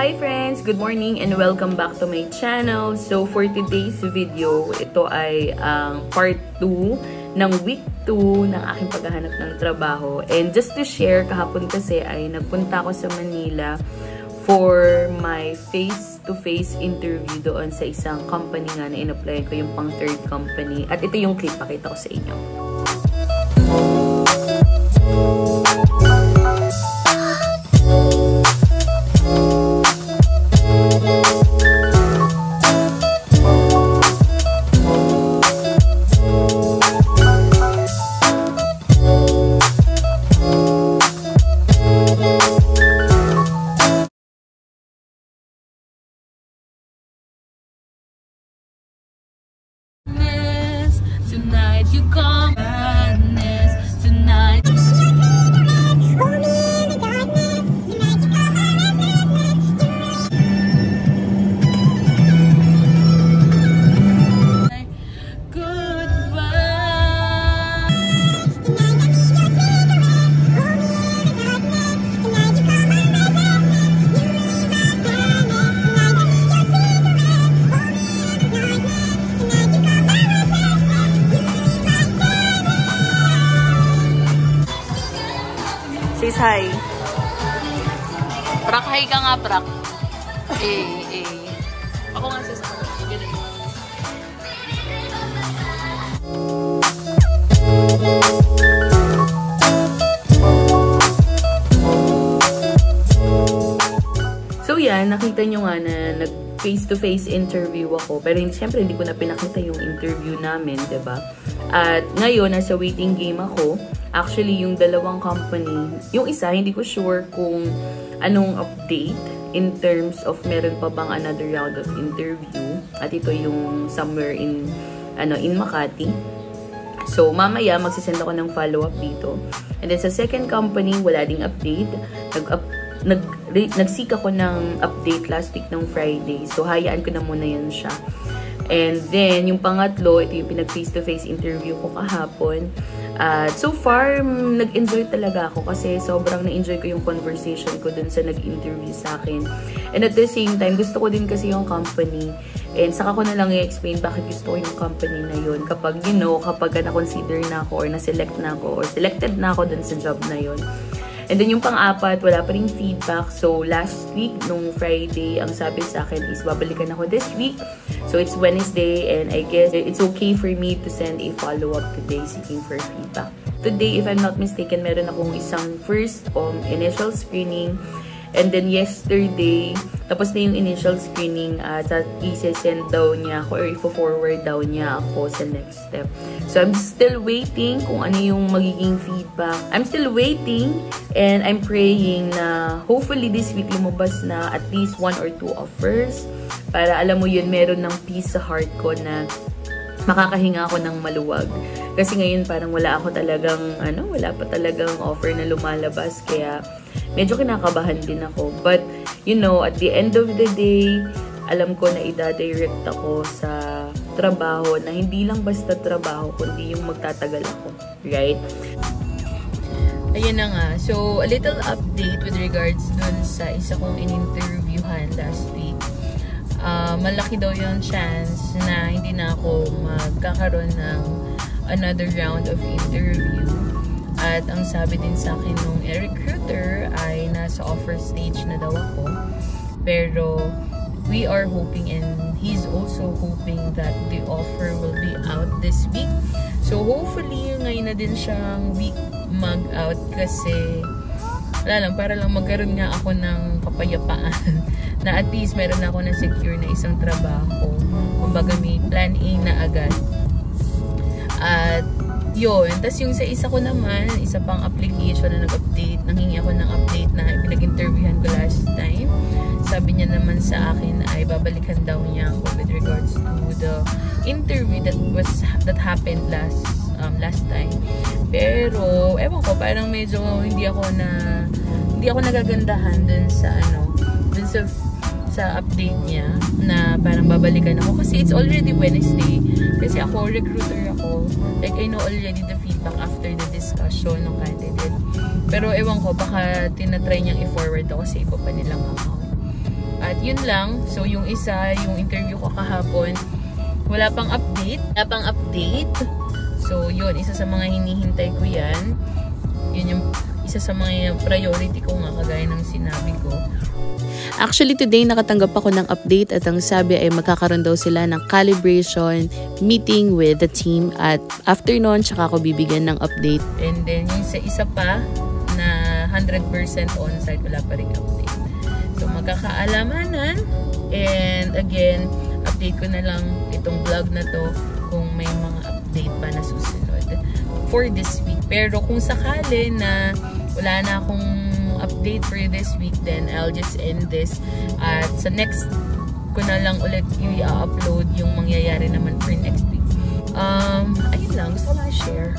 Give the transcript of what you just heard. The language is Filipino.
Hi friends! Good morning and welcome back to my channel. So for today's video, ito ay ang part 2 ng week 2 ng aking paghahanap ng trabaho. And just to share, kahapon kasi ay nagpunta ako sa Manila for my face-to-face interview doon sa isang company nga na in-apply ko, yung pang third company. At ito yung clip, pakita ko sa inyo. Tonight you come madness. Tonight Sis, hi. Prak, hi ka nga, prak. Ako nga sis. So yan, nakita nyo nga na nag face-to-face interview ako. Pero siyempre hindi ko na pinakita yung interview namin, diba? At ngayon, nasa waiting game ako. Actually, yung dalawang company, yung isa, hindi ko sure kung anong update in terms of meron pa bang another round of interview. At ito yung somewhere in Makati. So, mamaya, magsisend ako ng follow-up dito. And then, sa second company, wala ding update. Nag-seek ako ng update last week ng Friday. So, hayaan ko na muna yan siya. And then, yung pangatlo, ito yung pinag-face-to-face interview ko kahapon. So far, nag-enjoy talaga ako kasi sobrang na-enjoy ko yung conversation ko dun sa nag-interview sa akin. And at the same time, gusto ko din kasi yung company. And saka ko na lang i-explain bakit gusto ko yung company na yun. Kapag, kapag na-consider na ako or na-select na ako or selected na ako dun sa job na yun. And then yung pang-apat, wala pa ring feedback. So last week, nung Friday, ang sabi sa akin is babalikan ako this week. So it's Wednesday and I guess it's okay for me to send a follow-up today seeking for feedback. Today, if I'm not mistaken, meron akong isang first initial screening. And then yesterday, tapos na yung initial screening at i-send daw niya ako or i-forward daw niya ako sa next step. So I'm still waiting kung ano yung magiging feedback. I'm still waiting and I'm praying na hopefully this week lumabas na at least 1 or 2 offers para alam mo yun, meron ng peace sa heart ko na makakahinga ako ng maluwag. Kasi ngayon parang wala pa talagang offer na lumalabas kaya medyo kinakabahan din ako. But, at the end of the day, alam ko na ida-direct ako sa trabaho na hindi lang basta trabaho, kundi yung magtatagal ako. Right? Ayan na nga. So, a little update with regards dun sa isa kong in-interviewhan last week. Malaki daw yung chance na hindi na ako magkakaroon ng another round of interview. At ang sabi din sa akin nung recruiter ay nasa offer stage na daw ako. Pero we are hoping and he's also hoping that the offer will be out this week. So hopefully ngayon na din siyang week mag-out kasi para lang magkaroon nga ako ng kapayapaan na at least meron ako na secure na isang trabaho. Kumbaga may plan A na agad. At yun. Tapos yung sa isa ko naman, isa pang application na nag-update, nanghingi ako ng update na pinag-interviewhan ko last time. Sabi niya naman sa akin ay babalikan daw niya ako with regards to the interview that happened last time. Pero ewan ko, parang medyo hindi ako nagagandahan dun sa update niya na parang babalikan ako kasi it's already Wednesday. Kasi ako, recruiter ako. Like, I know already the feedback after the discussion ng candidate. Pero ewan ko, baka tinatry niyang i-forward ako sa iba pa nilang account. At yun lang. So yung isa, yung interview ko kahapon, wala pang update. So yun, isa sa mga hinihintay ko yan. Yun yung isa sa mga priority ko nga, kagaya ng sinabi ko. Actually, today nakatanggap ako ng update at ang sabi ay magkakaroon daw sila ng calibration meeting with the team at after nun, tsaka ako bibigyan ng update. And then yung sa isa pa na 100% on-site, wala pa rin update. So magkakaalamanan, and again, update ko na lang itong vlog na to kung may mga update pa na susunod for this week. Pero kung sakali na wala na akong update for this week, then I'll just end this. At sa next ko na lang ulit i-upload yung mangyayari naman for next week. Ayun lang, gusto ko lang share.